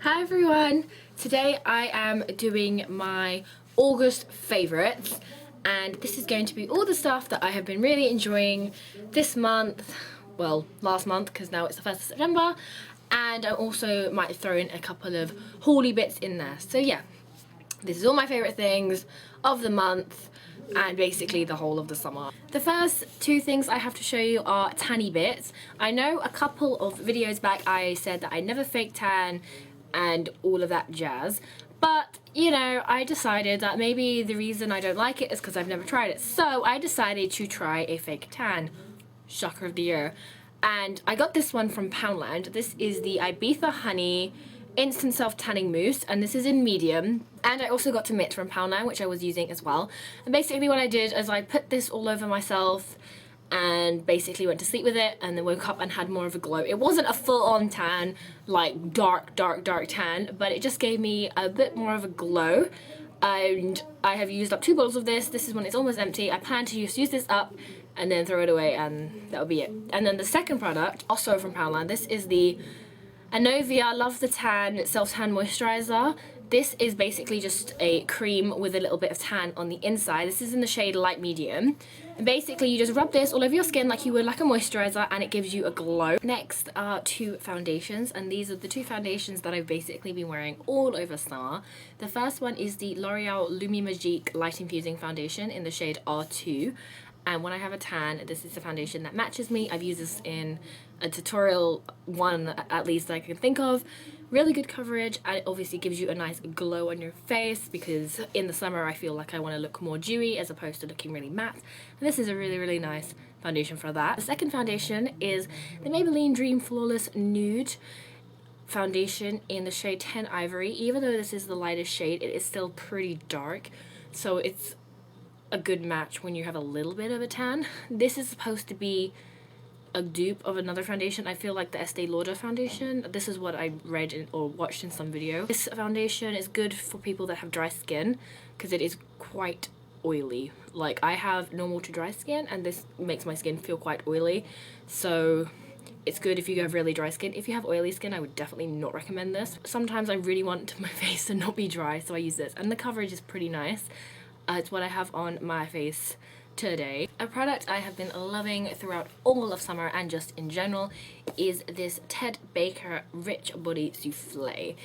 Hi everyone! Today I am doing my August favourites, and this is going to be all the stuff that I have been really enjoying this month, well last month because now it's the 1st of September, and I also might throw in a couple of hauly bits in there. So yeah, this is all my favourite things of the month and basically the whole of the summer. The first two things I have to show you are tanny bits. I know a couple of videos back I said that I never fake tan and all of that jazz, but you know, I decided that maybe the reason I don't like it is because I've never tried it, so I decided to try a fake tan. Shocker of the year. And I got this one from Poundland. This is the Ibiza Honey Instant Self-Tanning Mousse, and this is in medium. And I also got to Mitt from Poundland, which I was using as well. And basically what I did is I put this all over myself and basically went to sleep with it, and then woke up and had more of a glow. It wasn't a full-on tan, like dark tan, but it just gave me a bit more of a glow. And I have used up 2 bottles of this. This is when it's almost empty. I plan to use this up and then throw it away, and that'll be it. And then the second product, also from Poundland, this is the Anovia Love the Tan Self-Tan Moisturizer. This is basically just a cream with a little bit of tan on the inside. This is in the shade light medium. And basically you just rub this all over your skin like you would like a moisturizer, and it gives you a glow. Next are 2 foundations, and these are the 2 foundations that I've basically been wearing all over summer. The first one is the L'Oreal Lumi Magique Light Infusing Foundation in the shade R2. And when I have a tan, this is the foundation that matches me. I've used this in a tutorial one at least that I can think of. Really good coverage, and it obviously gives you a nice glow on your face, because in the summer I feel like I want to look more dewy as opposed to looking really matte. And this is a really nice foundation for that. The second foundation is the Maybelline Dream Flawless Nude foundation in the shade 10 Ivory. Even though this is the lightest shade, it is still pretty dark, so it's a good match when you have a little bit of a tan. This is supposed to be a dupe of another foundation. I feel like the Estee Lauder foundation. This is what I read or watched in some video. This foundation is good for people that have dry skin because it is quite oily. Like, I have normal to dry skin, and this makes my skin feel quite oily, so it's good if you have really dry skin. If you have oily skin, I would definitely not recommend this. Sometimes I really want my face to not be dry, so I use this, and the coverage is pretty nice. It's what I have on my face today. A product I have been loving throughout all of summer and just in general is this Ted Baker Rich Body Souffle.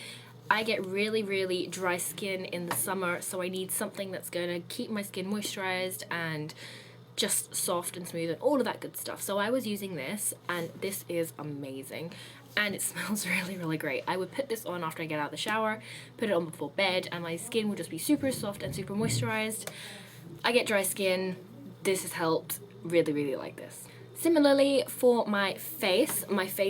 I get really dry skin in the summer, so I need something that's gonna keep my skin moisturized and just soft and smooth and all of that good stuff. So I was using this, and this is amazing. And it smells really great. I would put this on after I get out of the shower, put it on before bed, and my skin would just be super soft and super moisturized. I get dry skin. This has helped. Really like this. Similarly for my face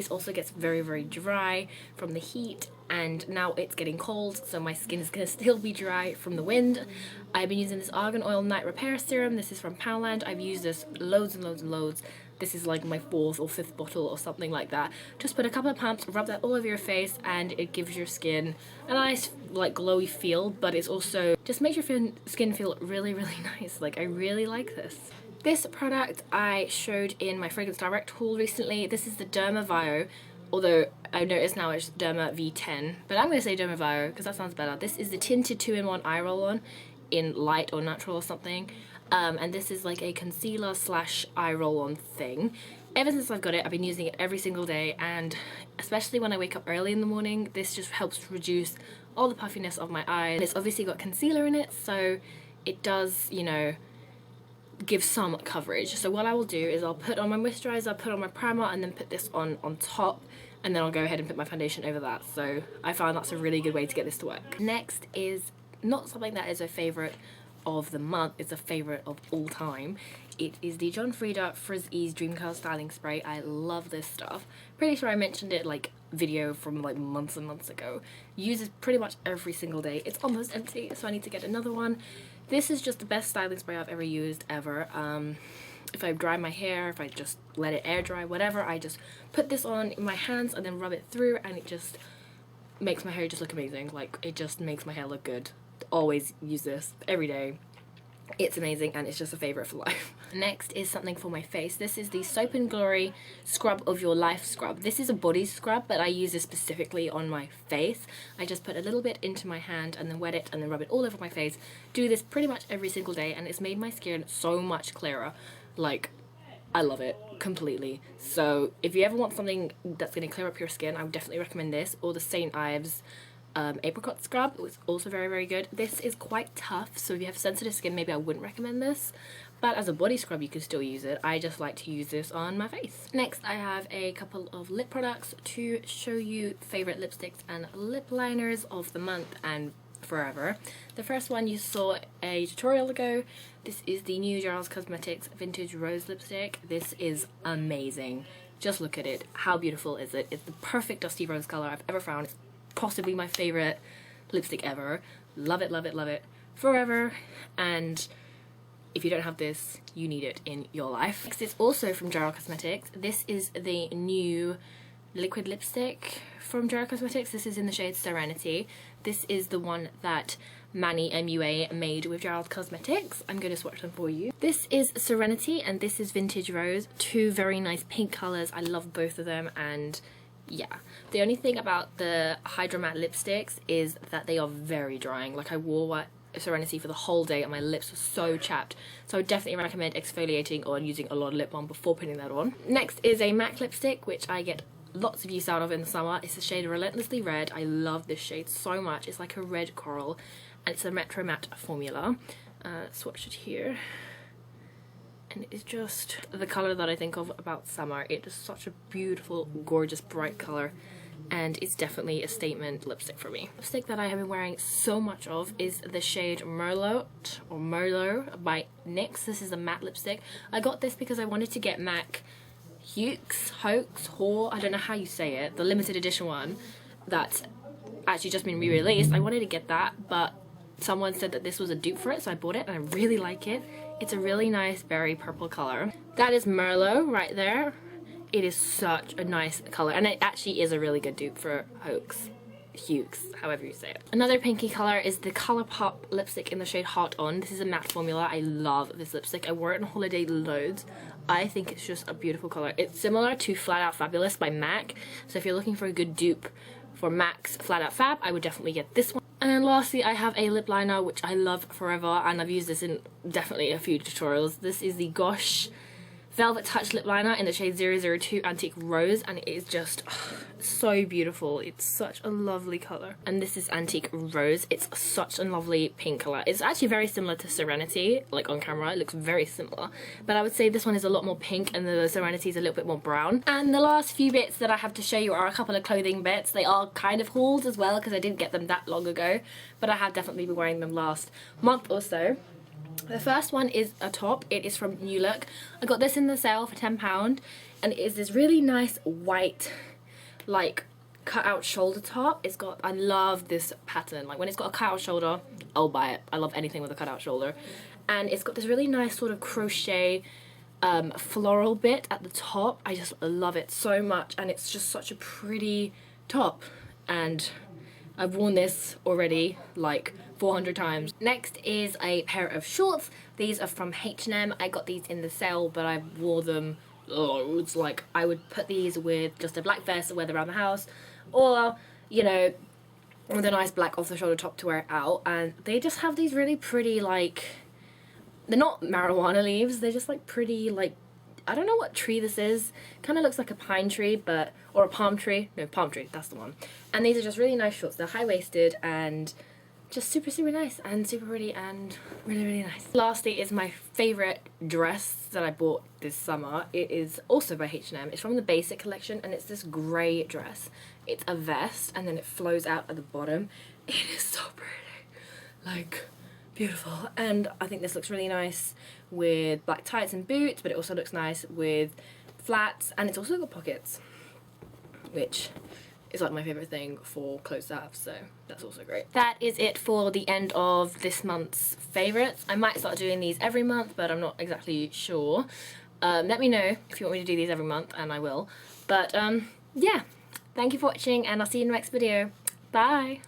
also gets very dry from the heat, and now it's getting cold, so my skin is going to still be dry from the wind. I've been using this Argan Oil Night Repair Serum. This is from Poundland. I've used this loads and loads. This is like my 4th or 5th bottle or something like that. Just put a couple of pumps, rub that all over your face, and it gives your skin a nice like glowy feel, but it's also just makes your skin feel really nice. Like, I really like this. This product I showed in my Fragrance Direct haul recently. This is the Derma Vio, although I noticed now it's Derma V10, but I'm going to say Derma Vio because that sounds better. This is the Tinted 2-in-1 Eye Roll-On in light or natural or something. And this is like a concealer slash eye roll-on thing. Ever since I've got it, I've been using it every single day, and especially when I wake up early in the morning, this just helps reduce all the puffiness of my eyes. It's obviously got concealer in it, so it does, you know, give some coverage. So what I will do is I'll put on my moisturizer, put on my primer, and then put this on top, and then I'll go ahead and put my foundation over that. So I found that's a really good way to get this to work. Next is not something that is a favorite of the month, it's a favorite of all time. It is the John Frieda Frizz Ease Dream Curl Styling Spray. I love this stuff. Pretty sure I mentioned it like video from like months and months ago. Use it pretty much every single day. It's almost empty, so I need to get another one. This is just the best styling spray I've ever used ever. If I dry my hair, if I just let it air dry, whatever, I just put this on in my hands and then rub it through, and it just makes my hair just look amazing. Like, it just makes my hair look good. Always use this every day. It's amazing, and it's just a favorite for life. Next is something for my face. This is the Soap and Glory Scrub of Your Life scrub. This is a body scrub, but I use this specifically on my face. I just put a little bit into my hand and then wet it and then rub it all over my face. Do this pretty much every single day, and it's made my skin so much clearer. Like, I love it completely. So if you ever want something that's going to clear up your skin, I would definitely recommend this, or the St. Ives apricot scrub. It was also very, very good. This is quite tough, so if you have sensitive skin, maybe I wouldn't recommend this, but as a body scrub you can still use it. I just like to use this on my face. Next, I have a couple of lip products to show you favorite lipsticks and lip liners of the month and forever. The first one you saw a tutorial ago. This is the new Gerard's Cosmetics Vintage Rose Lipstick. This is amazing. Just look at it. How beautiful is it? It's the perfect dusty rose color I've ever found. It's possibly my favorite lipstick ever. Love it, love it, love it forever. And if you don't have this, you need it in your life. Next is also from Gerard Cosmetics. This is the new liquid lipstick from Gerard Cosmetics. This is in the shade Serenity. This is the one that Manny MUA made with Gerard Cosmetics. I'm going to swatch them for you. This is Serenity and this is Vintage Rose. Two very nice pink colours. I love both of them, and yeah. The only thing about the Hydra matte lipsticks is that they are very drying. Like, I wore Serenity for the whole day and my lips were so chapped. So I would definitely recommend exfoliating or using a lot of lip balm before putting that on. Next is a MAC lipstick, which I get lots of use out of in the summer. It's the shade Relentlessly Red. I love this shade so much. It's like a red coral and it's a Metro Matte formula. Swatch it here. And it's just the colour that I think of about summer. It is such a beautiful, gorgeous, bright colour, and it's definitely a statement lipstick for me. The lipstick that I have been wearing so much of is the shade Merlot or Merlot by NYX. This is a matte lipstick. I got this because I wanted to get MAC Hoax, I don't know how you say it, the limited edition one that's actually just been re-released. I wanted to get that, but someone said that this was a dupe for it, so I bought it and I really like it. It's a really nice berry purple colour. That is Merlot right there. It is such a nice colour, and it actually is a really good dupe for Hoax, however you say it. Another pinky colour is the Colourpop lipstick in the shade Hot On. This is a matte formula. I love this lipstick. I wore it on holiday loads. I think it's just a beautiful colour. It's similar to Flat Out Fabulous by MAC, so if you're looking for a good dupe for MAC's Flat Out Fab, I would definitely get this one. And lastly, I have a lip liner which I love forever, and I've used this in definitely a few tutorials. This is the Gosh Velvet Touch Lip Liner in the shade 002 Antique Rose, and it is just so beautiful. It's such a lovely colour. And this is Antique Rose. It's such a lovely pink colour. It's actually very similar to Serenity, like on camera. It looks very similar. But I would say this one is a lot more pink and the Serenity is a little bit more brown. And the last few bits that I have to show you are a couple of clothing bits. They are kind of hauls as well because I didn't get them that long ago, but I have definitely been wearing them last month or so. The first one is a top. It is from New Look. I got this in the sale for £10, and it is this really nice white, like, cut out shoulder top. It's got, I love this pattern. Like, when it's got a cut out shoulder, I'll buy it. I love anything with a cut out shoulder. And it's got this really nice sort of crochet floral bit at the top. I just love it so much, and it's just such a pretty top. And I've worn this already like 400 times. Next is a pair of shorts. These are from H&M. I got these in the sale, but I wore them loads. Like, I would put these with just a black vest to wear them around the house, or, you know, with a nice black off-the-shoulder top to wear it out. And they just have these really pretty, like, they're not marijuana leaves, they're just like pretty, like, I don't know what tree this is. Kind of looks like a pine tree, but, or a palm tree. No, palm tree, that's the one. And these are just really nice shorts. They're high-waisted and just super, super nice and super pretty and really, really nice. Lastly is my favourite dress that I bought this summer. It is also by H&M. It's from the Basic collection, and it's this grey dress. It's a vest, and then it flows out at the bottom. It is so pretty. Like, beautiful. And I think this looks really nice with black tights and boots, but it also looks nice with flats, and it's also got pockets, which is like my favourite thing for clothes to have, so that's also great. That is it for the end of this month's favourites. I might start doing these every month, but I'm not exactly sure. Let me know if you want me to do these every month, and I will. But yeah, thank you for watching, and I'll see you in the next video. Bye!